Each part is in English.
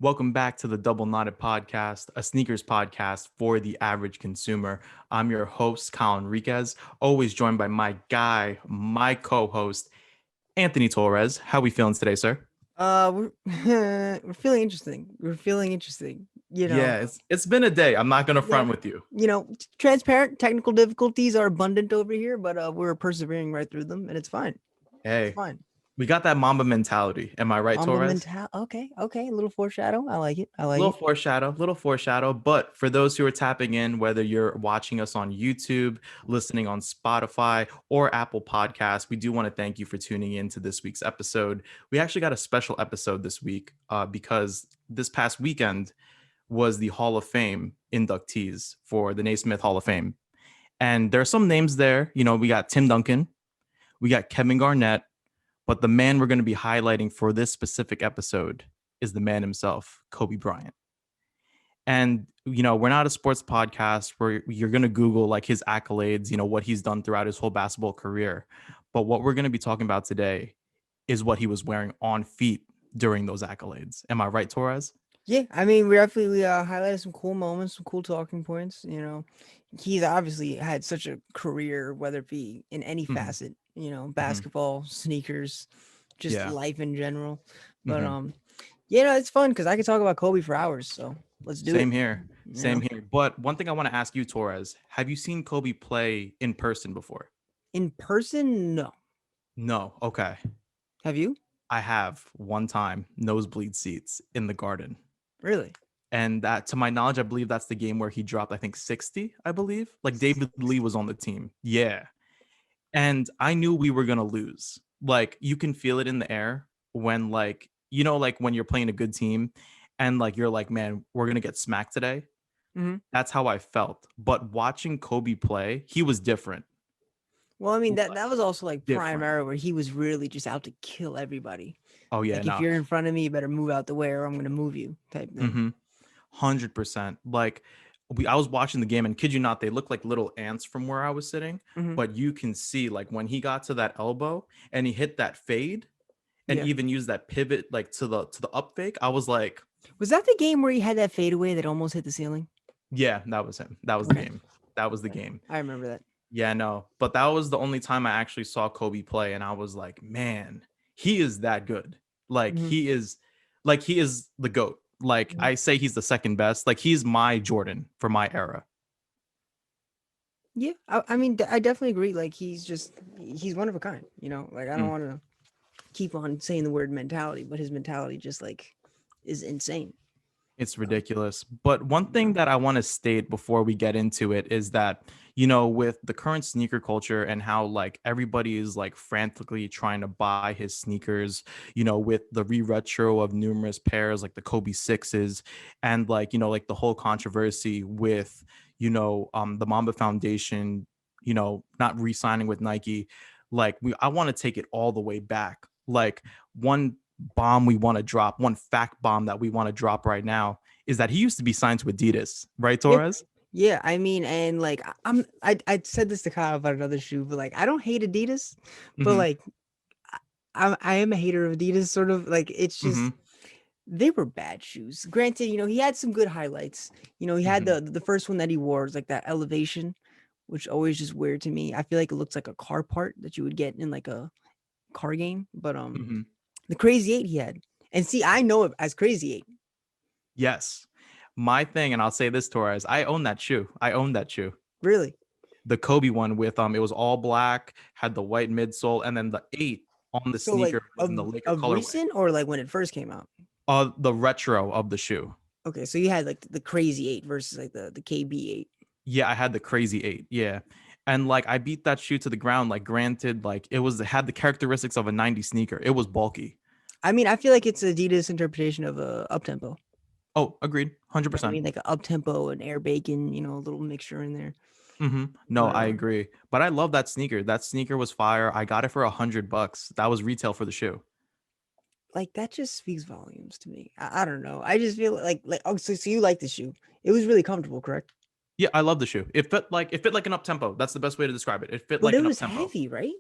Welcome back to the Double Knotted Podcast, a sneakers podcast for the average consumer. I'm your host, Kyle Enriquez, always joined by my guy, my co-host, Anthony Torres. How we feeling today, sir? We're we're feeling interesting. We're feeling interesting. Yeah, it's been a day. I'm not gonna Yeah, front with you. transparent. Technical difficulties are abundant over here, but we're persevering right through them, and it's fine. It's Hey, fine. we got that Mamba mentality. Am I right, Mamba Torres? mental. Okay, okay. A little foreshadow. I like it. I like Little it. foreshadow, little foreshadow. But for those who are tapping in, whether you're watching us on YouTube, listening on Spotify, or Apple Podcasts, we do want to thank you for tuning in to this week's episode. We actually got a special episode this week because this past weekend was the Hall of Fame inductees for the Naismith Hall of Fame. And there are some names there. We got Tim Duncan, we got Kevin Garnett, but the man we're going to be highlighting for this specific episode is the man himself, Kobe Bryant. And, we're not a sports podcast where you're going to Google like his accolades, what he's done throughout his whole basketball career. But what we're going to be talking about today is what he was wearing on feet during those accolades. Am I right, Torres? Yeah, I mean, we definitely highlighted some cool moments, some cool talking points. He's obviously had such a career, whether it be in any Mhm. facet. Mhm. Basketball, sneakers, just Yeah. life in general. But Mhm. it's fun because I could talk about Kobe for hours. So let's do it. Same here. You Same know, here. But one thing I want to ask you, Torres, have you seen Kobe play in person before? in person, no. No. Okay. Have you I have one time nosebleed seats in the Garden. really? And that, to my knowledge, I believe that's the game where he dropped, I think, 60, I believe. Like David Lee was on the team. Yeah. And I knew we were going to lose. Like you can feel it in the air when like when you're playing a good team and like you're like, man, we're going to get smacked today. hmm That's how I felt. But watching Kobe play, he was different. Well, I mean Like, that was also like prime different. era where he was really just out to kill everybody. Oh yeah, Like if no. you're in front of me, you better move out the way or I'm gonna move you, type thing. 100%. Like I was watching the game and kid you not, they looked like little ants from where I was sitting. hmm But you can see like when he got to that elbow and he hit that fade and Yeah. even used that pivot like to the up fake, I was like, Was that the game where he had that fadeaway that almost hit the ceiling? yeah, that was him. That was the Okay. game. That was the Okay. game. I remember that. Yeah, no. But that was the only time I actually saw Kobe play and I was like, man, he is that good. Like hmm he is the GOAT. Like hmm I say he's the second best. Like he's my Jordan for my era. Yeah, I mean, I definitely agree. Like he's one of a kind. Like I don't Mm. want to keep on saying the word mentality, but his mentality just like is insane. It's ridiculous. But one You thing know. that I want to state before we get into it is that, with the current sneaker culture and how like everybody is like frantically trying to buy his sneakers, with the re-retro of numerous pairs like the Kobe sixes and like, like the whole controversy with, the Mamba Foundation, not re-signing with Nike. Like I want to take it all the way back. Like one bomb we want to drop, one fact bomb that we want to drop right now is that he used to be signed to Adidas, right, Yeah. Torres? Yeah, I mean, and like I said this to Kyle about another shoe, but like I don't hate Adidas, but Mm-hmm. like I am a hater of Adidas, sort of like it's Mm-hmm. just they were bad shoes. Granted, he had some good highlights. He had Mm-hmm. the first one that he wore was like that elevation, which always just weird to me. I feel like it looks like a car part that you would get in like a car game, but Mm-hmm. the Crazy 8 he had. And see, I know it as Crazy 8. Yes. My thing, and I'll say this, Torres, I own that shoe. I own that shoe. Really? The Kobe one with it was all black, had the white midsole, and then the 8 on the So like sneaker was in the Laker of colorway. recent or like when it first came out? The retro of the shoe. Okay, so you had like the Crazy 8 versus like the KB 8. Yeah, I had the crazy 8. Yeah. And like I beat that shoe to the ground. Like granted, like it had the characteristics of a 90 sneaker. It was bulky. I mean, I feel like it's Adidas interpretation of a up tempo. Oh, agreed. You know what I 100%. mean? Like a up tempo and air bacon, a little mixture in there. No, But I agree. But I love that sneaker. That sneaker was fire. I got it for $100. That was retail for the shoe. like that just speaks volumes to me. I don't know. I just feel like oh, so you like the shoe? It was really comfortable, correct? Yeah, I love the shoe. It fit like an up tempo. That's the best way to describe it. It fit But like it an up was tempo. heavy, right?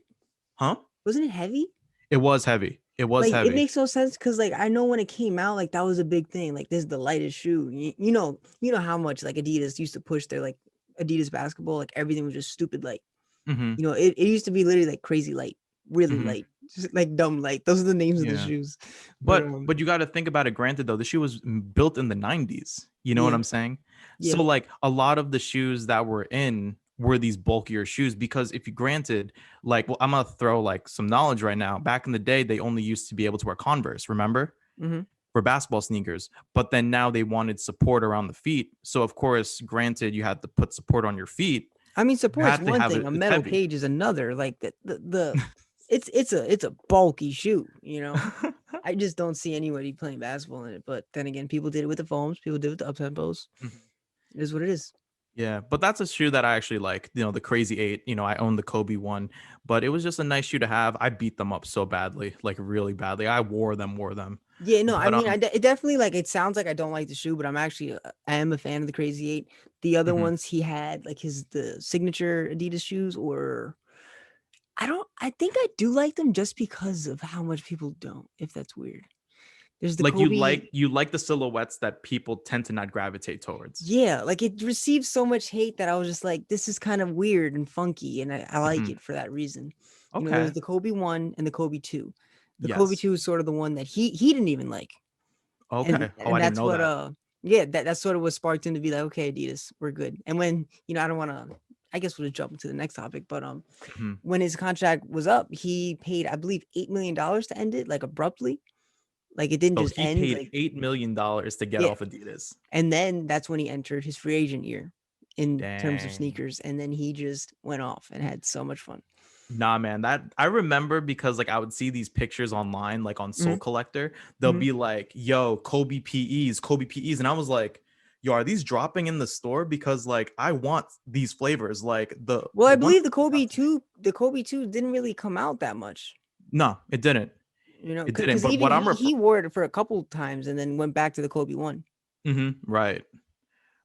Huh? Wasn't it heavy? It was heavy. It was Like it heavy. makes no sense because like I know when it came out, like that was a big thing. Like this is the lightest shoe. You know how much like Adidas used to push their like Adidas basketball. Like everything was just stupid light. Hmm. It used to be literally like crazy light, really Hmm. light, just like dumb light. Those are the names of the Yeah. shoes. But But you got to think about it. Granted, though, the shoe was built in the 90s. You know what yeah, I'm saying? yeah. So like a lot of the shoes that were in were these bulkier shoes because if you granted, like, well, I'm gonna throw like some knowledge right now. Back in the day, they only used to be able to wear Converse, remember? Hmm. For basketball sneakers. But then now they wanted support around the feet. So of course, granted, you had to put support on your feet. I mean, You support's have to one have thing. it. A It's metal heavy. cage is another. Like it's a bulky shoe. I just don't see anybody playing basketball in it. But then again, people did it with the foams. People did it with the up tempos. Mhm. It is what it is. Yeah, but that's a shoe that I actually like. The Crazy Eight. I own the Kobe one, but it was just a nice shoe to have. I beat them up so badly, like really badly. I wore them. Yeah, no, I But mean, it definitely like it sounds like I don't like the shoe, but I am a fan of the Crazy Eight. The other mhm. ones he had, like the signature Adidas shoes, or I think I do like them just because of how much people don't, if that's weird. There's the Like you Kobe. like you like the silhouettes that people tend to not gravitate towards. Yeah, like it received so much hate that I was just like, this is kind of weird and funky, and I like Mhm. it for that reason. There's Okay. the Kobe 1 and the Kobe 2. The Kobe Yes. 2 is sort of the one that he didn't even like. And Okay. Oh, I and didn't even that's know what that. yeah, that's sort of what sparked him to be like, okay, Adidas, we're good. And when, I don't want to, I guess we'll just jump into the next topic, but Mhm. when his contract was up, he paid, I believe, $8 million to end it, like abruptly. Like it didn't So just he end, paid like $8 million to get yeah. off Adidas. And then that's when he entered his free agent year in terms of Dang. sneakers, and then he just went off and had so much fun. Nah, man, that I remember because like I would see these pictures online, like on Soul Mhm, Collector. They'll mhm. be like, "Yo, Kobe PEs," and I was like, "Yo, are these dropping in the store? Because like I want these flavors, like the Well, the I one." believe the Kobe 2 didn't really come out that much. No, it didn't. It didn't. Because But even what I'm he wore it for a couple times and then went back to the Kobe 1. right,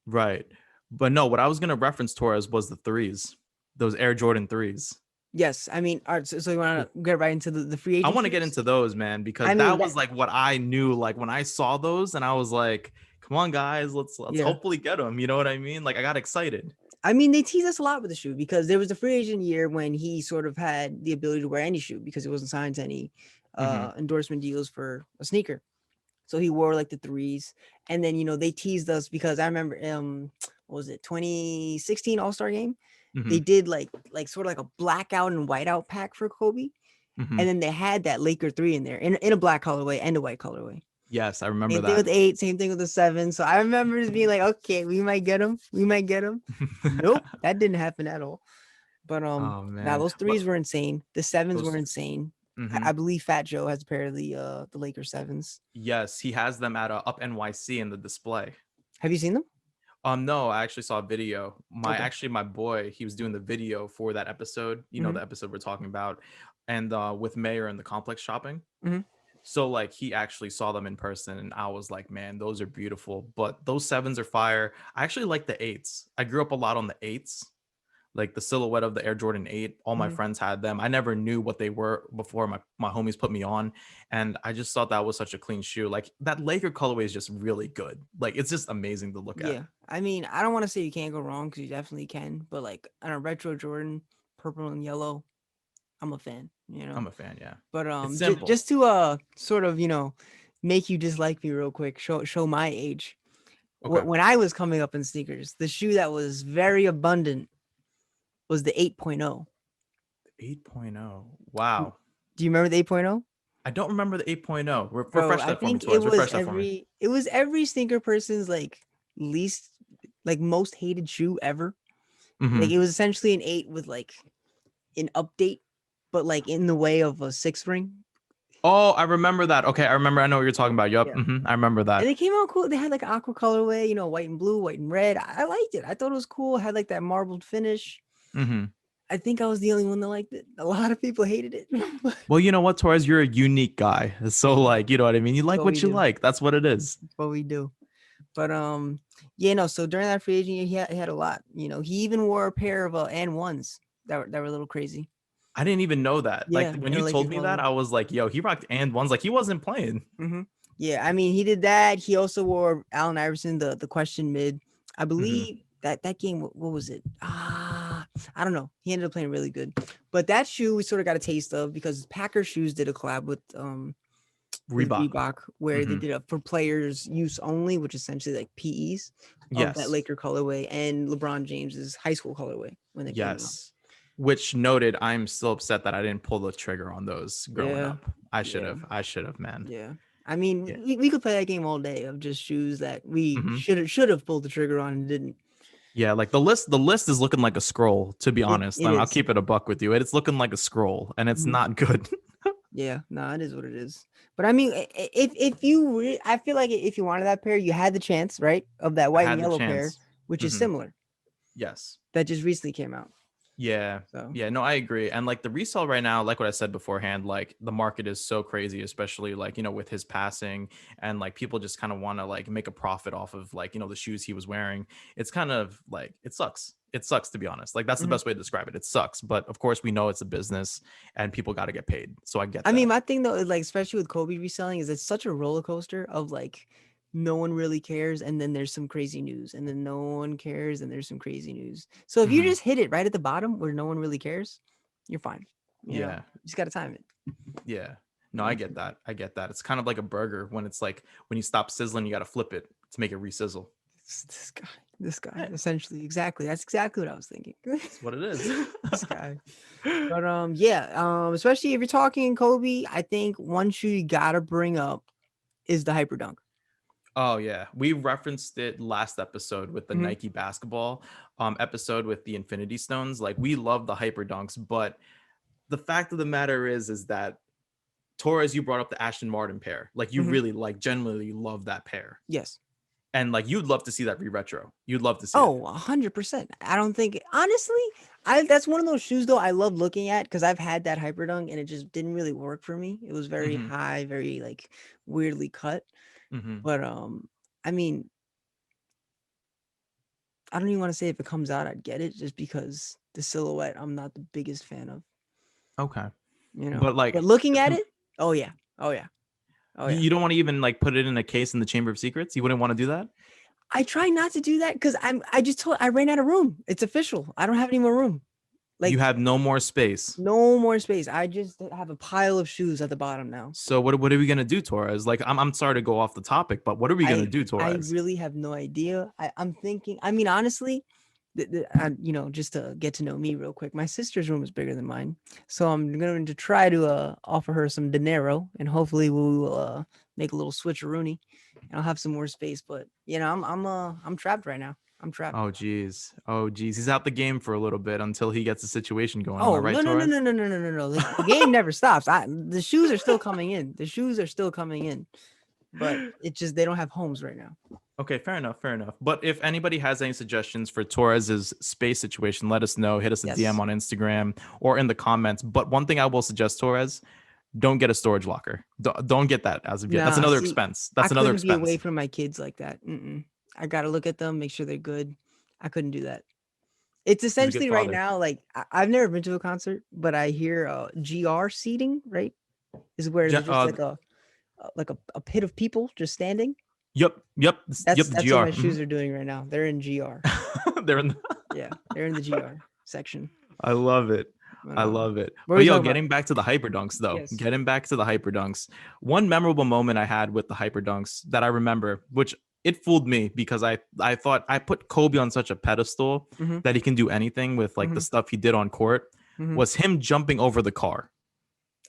right. But no, what I was gonna reference Torres was the threes, those Air Jordan threes. Yes, I mean, all right, so you want to get right into the free I agent want to get shoes? into those, man, I because mean that that was like what I knew. Like when I saw those, and I was like, "Come on, guys, let's yeah. hopefully get them." You know what I mean? Like I got excited. I mean, they tease us a lot with the shoe because there was a free agent year when he sort of had the ability to wear any shoe because it wasn't signed to any Hmm. endorsement deals for a sneaker. So he wore like the threes, and then they teased us because I remember what was it, 2016 All-Star game? Hmm. They did like sort of like a blackout and whiteout pack for Kobe, Hmm. and then they had that Laker 3 in there in a black colorway and a white colorway. Yes, I remember Same thing that. with 8, same thing with the 7. So I remember just being like, okay, we might get him. We might get him. Nope, that didn't happen at all. But Oh now man, those what threes were insane. The 7s were those? insane. Hmm. I believe Fat Joe has a pair of the Laker 7s. Yes, he has them at Up NYC in the display. Have you seen them? No, I actually saw a video. Okay. My boy, he was doing the video for that episode. Hmm. The episode we're talking about, and with Mayor and the complex shopping. Hmm. So like he actually saw them in person, and I was like, man, those are beautiful. But those sevens are fire. I actually like the eights. I grew up a lot on the eights, like the silhouette of the Air Jordan 8. All my Hmm. friends had them. I never knew what they were before my homies put me on. And I just thought that was such a clean shoe. Like that Laker colorway is just really good. Like it's just amazing to look at. Yeah. I mean, I don't want to say you can't go wrong because you definitely can, but like on a retro Jordan, purple and yellow, I'm a fan. I'm a fan, yeah. But It's simple. just to sort of make you dislike me real quick, show my age. Okay. When I was coming up in sneakers, the shoe that was very abundant was the 8.0. 8.0. Wow. Do you remember the 8.0? I don't remember the 8.0. Bro, Refresh I that for me, think it Torres. was Refresh that for me. every sneaker person's like least like most hated shoe ever. Like Hmm. it was essentially an 8 with like an update, but like in the way of a 6 ring. Oh, I remember that. Okay, I remember. I know what you're talking about. Yup. Yeah. I remember And that. they came out cool. They had like aqua colorway, white and blue, white and red. I liked it. I thought it was cool. It had like that marbled finish. Hmm. I think I was the only one that liked it. A lot of people hated it. Well, you know what, Torres? You're a unique guy. So, like, you know what I mean? You like But we what you do. like. That's what it is. But we do. But yeah, no. So during that free agent year, he had a lot. He even wore a pair of N ones that were a little crazy. I didn't even know that. Yeah, Like when they're you Laker told me that, colorway. I was like, yo, he rocked and ones like he wasn't playing. Yeah, I mean, he did that. He also wore Allen Iverson, the question mid. I Hmm. believe that game, what was it? I don't know. He ended up playing really good. But that shoe we sort of got a taste of because Packer shoes did a collab with Reebok. Reebok where they Hmm. did it for players use only, which is essentially like PEs of that Yes. Laker colorway and LeBron James's high school colorway when they came out. Yes. Which noted, I'm still upset that I didn't pull the trigger on those growing Yeah. up. I should Yeah. have. I should have, man. Yeah. I mean, Yeah. we could play that game all day of just shoes that we Hmm. should have pulled the trigger on and didn't. Yeah, like the list is looking like a scroll, to be honest. It I'll is. keep it a buck with you. It's looking like a scroll and it's Mhm. not good. Yeah, no, it is what it is. But I mean, if you, I feel like if you wanted that pair, you had the chance, right, of that I white and had the yellow pair, chance. which is Hmm. similar, Yes. that just recently came out. Yeah. So, Yeah. No, I agree. And like the resale right now, like what I said beforehand, like the market is so crazy, especially like, with his passing and like people just kind of want to like make a profit off of like, the shoes he was wearing. It's kind of like, it sucks. It sucks, to be honest. Like that's the mhm. best way to describe it. It sucks. But of course, we know it's a business and people got to get paid. So I get I mean, that. my thing though is like, especially with Kobe reselling, is it's such a roller coaster of like, no one really cares, and then there's some crazy news, and then no one cares, and there's some crazy news. So if you Hmm. just hit it right at the bottom where no one really cares, you're fine. Yeah. You just gotta time it. Yeah. No, I Yeah. get that. I get that. It's kind of like a burger when it's like when you stop sizzling, you got to flip it to make it re-sizzle. This guy, Yeah, essentially, exactly. That's exactly what I was thinking. that's what it is. This guy. But yeah, especially if you're talking Kobe, I think one shoe you gotta bring up is the Hyperdunk. Oh yeah, we referenced it last episode with the Mhm. Nike basketball episode with the Infinity Stones. Like we love the hyper dunks, but the fact of the matter is that Torres, you brought up the Ashton Martin pair. Like you Mhm. really like genuinely love that pair, Yes. and like you'd love to see that re-retro. You'd love to see it. Oh, 100%. I don't think honestly, I that's one of those shoes though I love looking at because I've had that Hyperdunk and it just didn't really work for me. It was very Hmm. high, very like weirdly cut. Hmm. But I mean, I don't even want to say if it comes out, I'd get it just because the silhouette I'm not the biggest fan of, Okay, you know. but like But looking at it, oh yeah. Oh yeah. Oh you yeah. you don't want to even like put it in a case in the Chamber of Secrets. You wouldn't want to do that. I try not to do that because I ran out of room. It's official. I don't have any more room. You Like have no more space. no more space. I just have a pile of shoes at the bottom now. So what are we gonna do, Torres? Like I'm sorry to go off the topic, but what are we gonna I do, I Torres? really have no idea. I'm thinking. I mean, honestly, just to get to know me real quick, my sister's room is bigger than mine, so I'm going to try to offer her some dinero, and hopefully we will make a little switcheroony, and I'll have some more space. But I'm trapped right now. I'm trapped. Oh geez. Oh geez. He's out the game for a little bit until he gets a situation going. Am I Oh right, no no no Torres? no no no no no no! The game never stops. The shoes are still coming in. The shoes are still coming in, but it just they don't have homes right now. Okay, fair enough, fair enough. But if anybody has any suggestions for Torres's space situation, let us know. Hit us a DM Yes. on Instagram or in the comments. But one thing I will suggest, Torres, don't get a storage locker. Don't get that as of yet. That's Nah, another see, expense. I That's another couldn't be away expense. from my kids like that. I gotta look at them, make sure they're good. I couldn't do that. It's He's a good essentially right father. now, like I've never been to a concert, but I hear GR seating, right? Is where there's just like a pit of people just standing. Yep, yep, yep. The That's what GR. my shoes are doing right now. They're in GR. They're in. Yeah, they're in the GR section. I love it. But, I love it. what are But we yo, talking about? getting back to the hyperdunks though, Yes. getting back to the hyperdunks. One memorable moment I had with the hyperdunks that I remember, which it fooled me because I thought I put Kobe on such a pedestal Mm-hmm. that he can do anything with like the stuff he did on court, Mm-hmm. was him jumping over the car.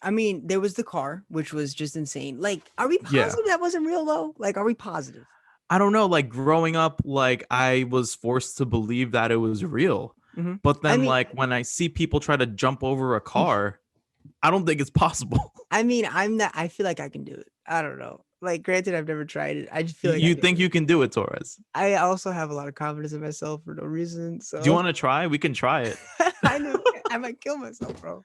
I mean, there was the car, which was just insane. Like, are we Yeah. positive that wasn't real though? Like, are we positive? I don't know, like growing up, like I was forced to believe that it was real. Mm-hmm. But I then mean, like when I see people try to jump over a car, I don't think it's possible. I'm not. I feel like I can do it. I don't know. Like, granted, I've never tried it. I just feel like I You can think do you it. can do it, Torres? I also have a lot of confidence in myself for no reason. Do you So want to try? We can try it. I know I might kill myself, bro.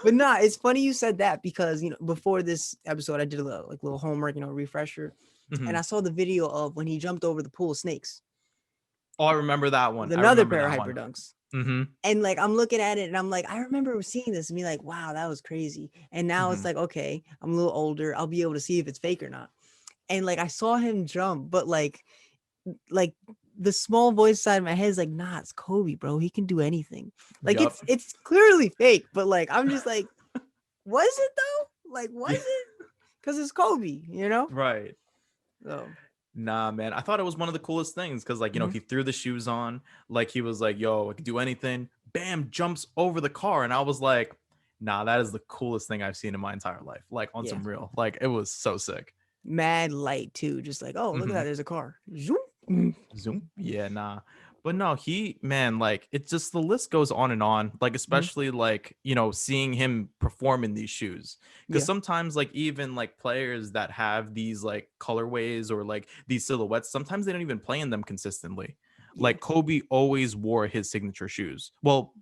But nah, it's funny you said that because before this episode, I did a little homework, refresher, and I Mhm. saw the video of when he jumped over the pool of snakes Oh, I remember that one. with I another remember pair of that hyper one. dunks. Mm-hmm. And like I'm looking at it and I'm like, I remember seeing this and be like, wow, that was crazy. And now it's Mm-hmm. like, okay, I'm a little older. I'll be able to see if it's fake or not. And like I saw him jump, but like the small voice side of my head is like, nah, it's Kobe, bro. He can do anything. Like Yup. it's clearly fake, but like I'm just like, was it though? Like, was it? Because it's Kobe, you know? Right. So Nah, man. I thought it was one of the coolest things because, like, mhm. he threw the shoes on, like, he was like, yo, I can do anything. Bam, jumps over the car. And I was like, nah, that is the coolest thing I've seen in my entire life. Like, on Yeah. some real, like, it was so sick. Mad light too. Just like, oh, look at Mm-hmm. that. There's a car. Zoom. Mm. Zoom. Yeah, nah. But no, man, like it's just the list goes on and on. Like, Mhm. especially like, seeing him perform in these shoes. Because Yeah. sometimes, like, even like players that have these like colorways or like these silhouettes, sometimes they don't even play in them consistently. Yeah. Like Kobe always wore his signature shoes. Well,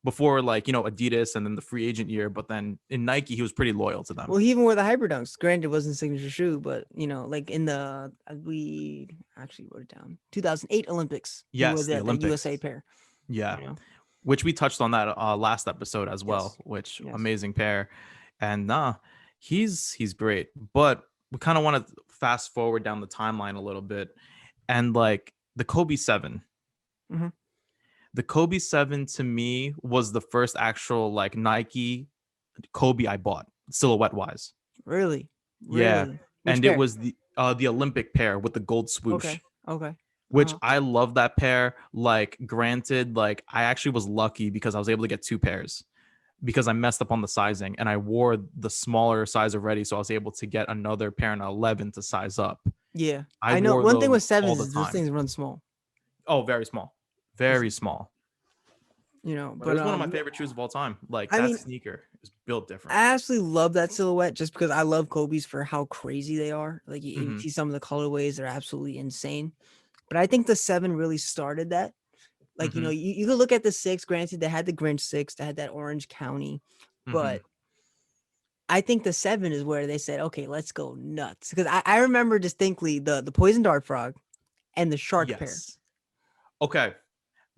before like, Adidas and then the free agent year, but then in Nike, he was pretty loyal to them. Well, he even wore the Hyperdunks. Granted, it wasn't a signature shoe, but like in the we actually wrote it down. 2008 Olympics, he wore Yes, the that USA Olympics. pair. Yeah. You know. Which we touched on that last episode as well, Yes. which Yes. amazing pair. And he's great. But we kind of want to fast forward down the timeline a little bit. And like the Kobe 7. Mhm. The Kobe 7 to me was the first actual like Nike Kobe I bought, silhouette wise. Really, Yeah. really. Which And it pair? was the Olympic pair with the gold swoosh, Okay. Okay. which Uh-huh. I love that pair. Like, granted, like I actually was lucky because I was able to get two pairs because I messed up on the sizing and I wore the smaller size already. So I was able to get another pair in 11 to size up. Yeah, I I know. wore One thing them with all sevens the is those time. things run small. Oh, very small. Very small. But it But was one of my favorite shoes of all time. Like, I that mean, sneaker is built different. I absolutely love that silhouette just because I love Kobe's for how crazy they are. Like you Hmm. see some of the colorways, they're absolutely insane. But I think the 7 really started that. Like, Hmm. you could look at the 6, granted they had the Grinch 6, they had that Orange County, Hmm. but I think the 7 is where they said, okay, let's go nuts. Because I remember distinctly the poison dart frog and the shark pair. Yes. Okay.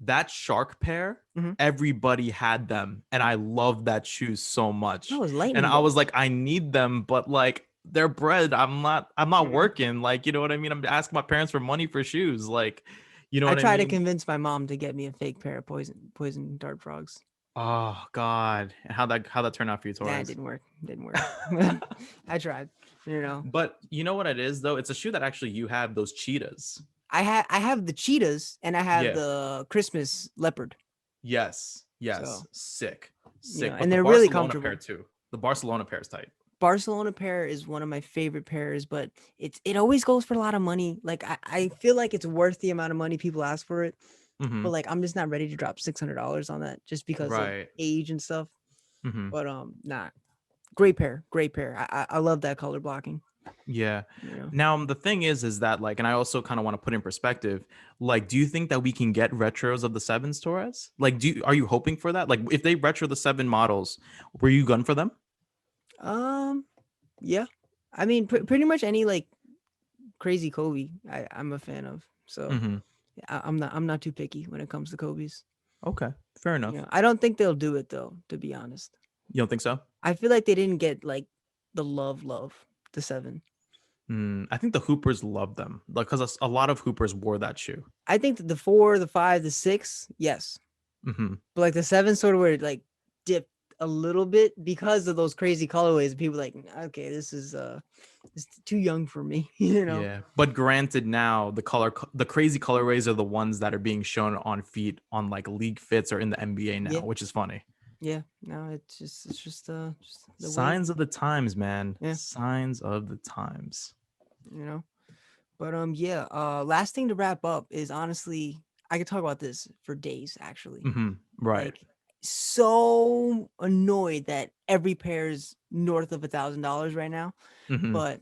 That shark pair, Mhm. everybody had them. And I love that shoe so That much. was And lightning I was bolt. like, I need them, but like they're bread. I'm not Mhm. working. Like, you know what I mean? I'm asking my parents for money for shoes. Like, you know I what I tried to mean? convince my mom to get me a fake pair of poison dart frogs. Oh God. And how that turned out for you, Nah, it Torres? didn't work. Didn't work. I tried. But you know what it is though? It's a shoe that actually you have those cheetahs. I have the cheetahs and I have Yeah. the Christmas leopard. Yes. Yes. So, Sick. Sick. But and the they're really Barcelona pair comfortable. too. The Barcelona pair is tight. Barcelona pair is one of my favorite pairs, but it always goes for a lot of money. Like I feel like it's worth the amount of money people ask for it, Mm-hmm. but like I'm just not ready to drop $600 on that just because of Right. age and stuff. Mm-hmm. But nah, great pair, great pair. I love that color blocking. Yeah. You know, Now the thing is that like, and I also kind of want to put in perspective, like, do you think that we can get retros of the 7s, Torres? Like, are you hoping for that? Like, if they retro the 7 models, were you gun for them? yeah. I mean, pretty much any like crazy Kobe, I'm a fan of. So Mm-hmm. I'm not too picky when it comes to Kobe's. Okay, fair enough. I don't think they'll do it though, to be honest. You don't think so? I feel like they didn't get like the love the 7. I think the Hoopers love them, like, because a lot of Hoopers wore that shoe. I think that the 4, the 5, the 6, yes. Mm-hmm. But like the 7 sort of where it like dipped a little bit because of those crazy colorways. People like, okay, this is it's too young for me, Yeah, but granted, now the crazy colorways are the ones that are being shown on feet on like league fits or in the NBA now, Yeah. which is funny. Yeah, no, it's just the way, Signs of the times, man. Yeah. Signs of the times. But yeah, last thing to wrap up is honestly, I could talk about this for days actually. Mm-hmm. Right. Like, so annoyed that every pair is north of $1,000 right now. Mm-hmm. But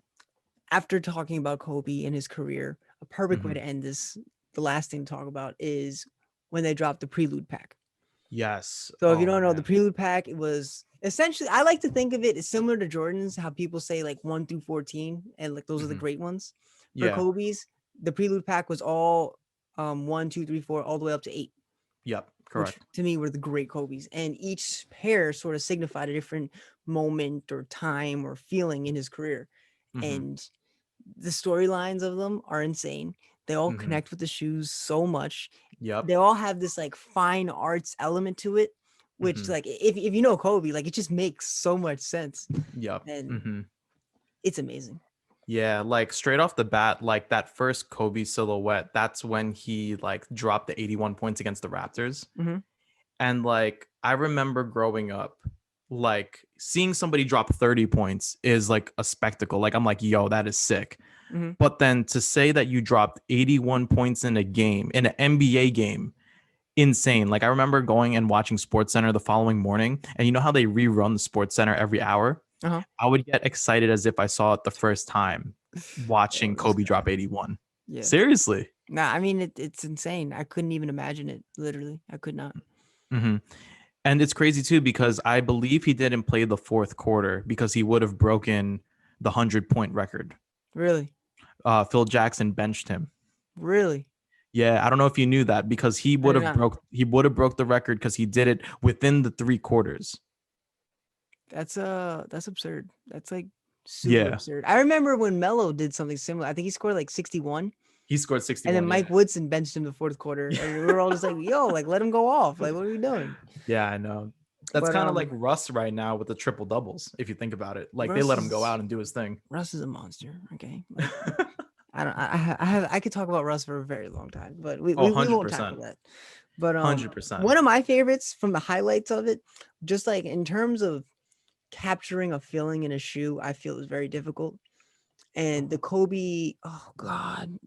after talking about Kobe and his career, a perfect way to end this, the last thing to talk about is when they dropped the Prelude Pack. Yes. So if you don't know, the Prelude Pack, it was essentially, I like to think of it as similar to Jordan's, how people say like 1 through 14, and like those are the great ones. For Kobe's, the Prelude Pack was all 1, 2, 3, 4, all the way up to 8. Yep. which Correct. to me were the great Kobe's. And each pair sort of signified a different moment or time or feeling in his career. Mm-hmm. And the storylines of them are insane. They all Mm-hmm. connect with the shoes so much. Yep. They all have this like fine arts element to it, which Mm-hmm. like if you know Kobe, like it just makes so much sense. Yep. And Mm-hmm. it's amazing. Yeah, like straight off the bat, like that first Kobe silhouette, that's when he like dropped the 81 points against the Raptors. Mm-hmm. And like I remember growing up, like seeing somebody drop 30 points is like a spectacle. Like I'm like, yo, that is sick. Mm-hmm. But then to say that you dropped 81 points in a game, in an NBA game, insane. Like I remember going and watching Sports Center the following morning, and you know how they rerun the Sports Center every hour? Uh-huh. I would get excited as if I saw it the first time watching Oh, this Kobe guy. drop 81. Yeah. Seriously. Nah, I mean it's insane. I couldn't even imagine it. Literally, I could not. Mm-hmm. And it's crazy too because I believe he didn't play the fourth quarter because he would have broken the 100-point record. Really, Phil Jackson benched him. really. Yeah, I don't know if you knew that because he would did have not. broke the record because he did it within the 3 quarters. That's absurd. That's like super Yeah, absurd. I remember when Melo did something similar. I think he scored like 61, he scored and 61. then Mike Yeah. Woodson benched him the fourth quarter, and we were all just like, "Yo, like let him go off. Like, what are we doing?" Yeah, I know. That's But kind of like Russ right now with the triple doubles, if you think about it. Like they Russ let him go is out and do his thing. Russ is a monster. Okay, like, I don't. I could talk about Russ for a very long time, but we Oh, won't tackle 100%. that. But 100%. one of my favorites from the highlights of it, just like in terms of capturing a feeling in a shoe, I feel is very difficult. And the Kobe, oh God,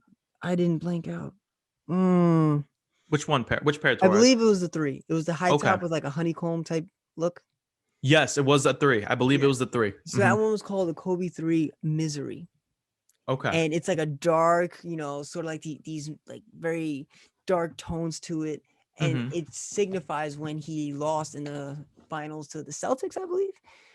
I didn't blank out. Which pair? Which pair, I Torres? believe it was the 3. It was the high Okay. top with like a honeycomb type look. Yes, it was a 3. I believe it Yeah. was the 3. So that one was called the Kobe 3 Misery. Okay. And it's like a dark, sort of like these like very dark tones to it. And Mhm. it signifies when he lost in the finals to the Celtics, I believe.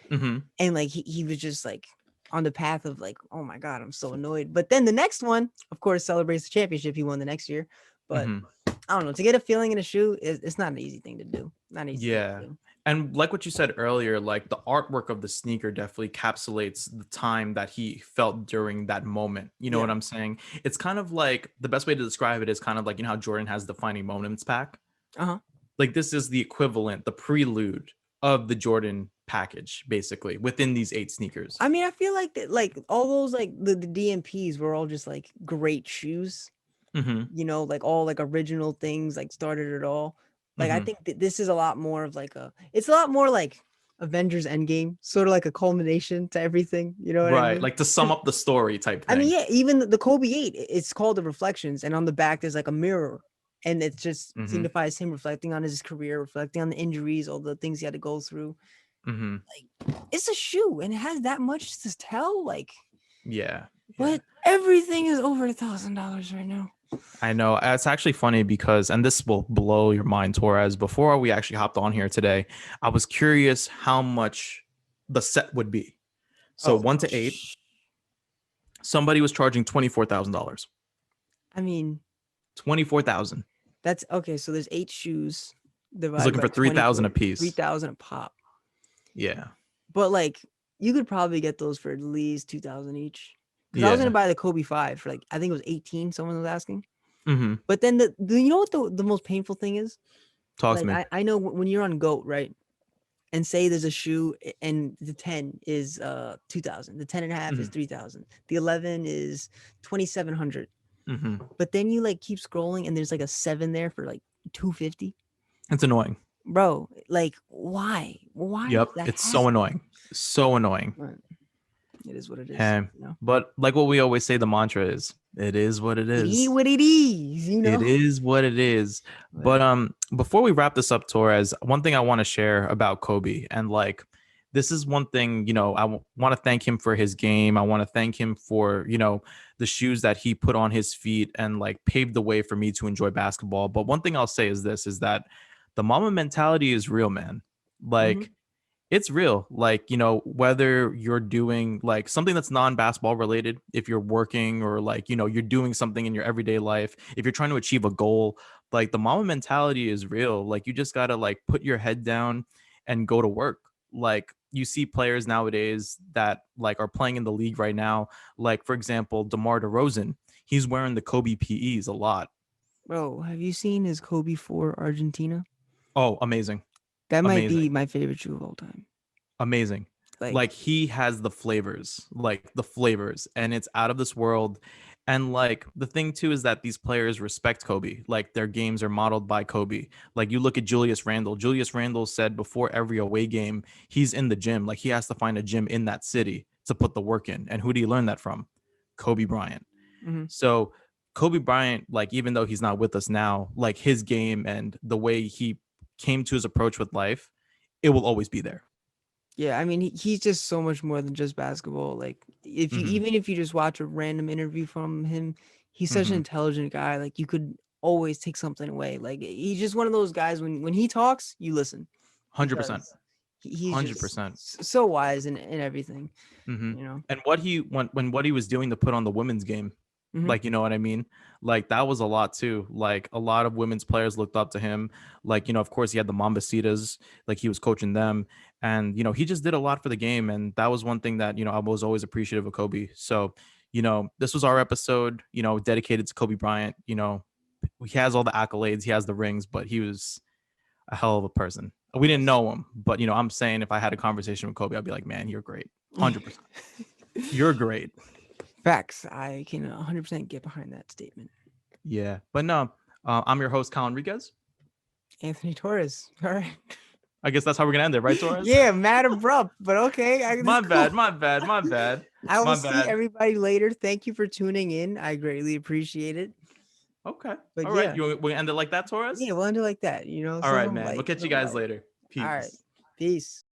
Mhm. And like he was just like on the path of like, oh my God, I'm so annoyed. But then the next one, of course, celebrates the championship he won the next year. But Mhm. I don't know, to get a feeling in a shoe, it's not an easy thing to do. Not an easy thing Yeah. to do. And like what you said earlier, like the artwork of the sneaker definitely encapsulates the time that he felt during that moment. You know Yeah. what I'm saying? It's kind of like the best way to describe it is kind of like, you know how Jordan has defining moments pack? Uh-huh. Like this is the equivalent, the prelude of the Jordan package, basically, within these 8 sneakers. I mean, I feel like that, like all those like the DMPs were all just like great shoes. Mm-hmm. Like all like original things like started it all. Like I Mm-hmm. think that this is a lot more of like it's a lot more like Avengers Endgame, sort of like a culmination to everything. You know what I Right. mean? Like to sum up the story type I mean, thing. yeah, even the Kobe 8, it's called the Reflections, and on the back there's like a mirror, and it just Mm-hmm. signifies him reflecting on his career, reflecting on the injuries, all the things he had to go through. Mm-hmm. Like it's a shoe, and it has that much to tell. Like, Yeah. but everything is over $1,000 right now. I know. It's actually funny because, and this will blow your mind, Torres. Before we actually hopped on here today, I was curious how much the set would be. So 1 to 8, somebody was charging $24,000. I mean, 24,000. that's okay. So there's 8 shoes. He's looking for 3,000 a piece. 3,000 a pop. Yeah. But like, you could probably get those for at least 2,000 each. Because I was gonna buy the Kobe 5 for like, I think it was 18. Someone was asking. Mm-hmm. But then you know what the most painful thing is? Talk to Like me. I know when you're on GOAT, right? And say there's a shoe and the 10 is 2,000. The 10 and a half is 3,000. The 11 is 2,700. Mm-hmm. But then you like keep scrolling and there's like a 7 there for like 250. It's annoying. Bro, like why? Why? Yep. It's so annoying. So annoying. Right. It is what it is. You know? But like what we always say, the mantra is, it is what it is. It is what it is, you know? It is what it is. But before we wrap this up, Torres, one thing I want to share about Kobe, and like this is one thing, you know, I want to thank him for his game. I want to thank him for, you know, the shoes that he put on his feet and like paved the way for me to enjoy basketball. But one thing I'll say is this, is that the Mamba mentality is real, man. Like It's real. Like, whether you're doing like something that's non-basketball related, if you're working or like, you're doing something in your everyday life, if you're trying to achieve a goal, like the mama mentality is real. Like you just gotta like put your head down and go to work. Like you see players nowadays that like are playing in the league right now. Like, for example, DeMar DeRozan, he's wearing the Kobe PEs a lot. Bro, have you seen his Kobe for Argentina? Oh, amazing. That might be Amazing. my favorite shoe of all time. Amazing. Like, Like he has the flavors, like the flavors, and it's out of this world. And like the thing too is that these players respect Kobe. Like their games are modeled by Kobe. Like you look at Julius Randle. Julius Randle said before every away game, he's in the gym. Like he has to find a gym in that city to put the work in. And who did he learn that from? Kobe Bryant. mhm. So Kobe Bryant, like even though he's not with us now, like his game and the way he came to his approach with life, it will always be there. Yeah, I mean, he's just so much more than just basketball. Like, if you Hmm. even if you just watch a random interview from him, he's such an Hmm. intelligent guy. Like, you could always take something away. Like, he's just one of those guys when he talks, you listen 100%. because he's just 100%. so wise in everything. Hmm. You know. And what he was doing to put on the women's game, Hmm. like, you know what I mean? Like that was a lot too. Like a lot of women's players looked up to him. Like, of course he had the Mambasitas, like he was coaching them. And, he just did a lot for the game. And that was one thing that, I was always appreciative of Kobe. So, this was our episode, dedicated to Kobe Bryant. He has all the accolades, he has the rings, but he was a hell of a person. We didn't Yes. know him, but I'm saying if I had a conversation with Kobe, I'd be like, man, you're great. 100%. You're great. Facts. I can 100% get behind that statement. Yeah. But no, I'm your host, Kyle Enriquez. Anthony Torres. All right. I guess that's how we're going to end it, right, Torres? Yeah, mad abrupt, but okay. My That's cool. bad. My bad. My bad. I will My see bad. everybody later. Thank you for tuning in. I greatly appreciate it. Okay. But All right. yeah, We end it like that, Torres? yeah, we'll end it like that. All right, Something man. We'll light, catch you something guys light. later. All right, Peace. peace.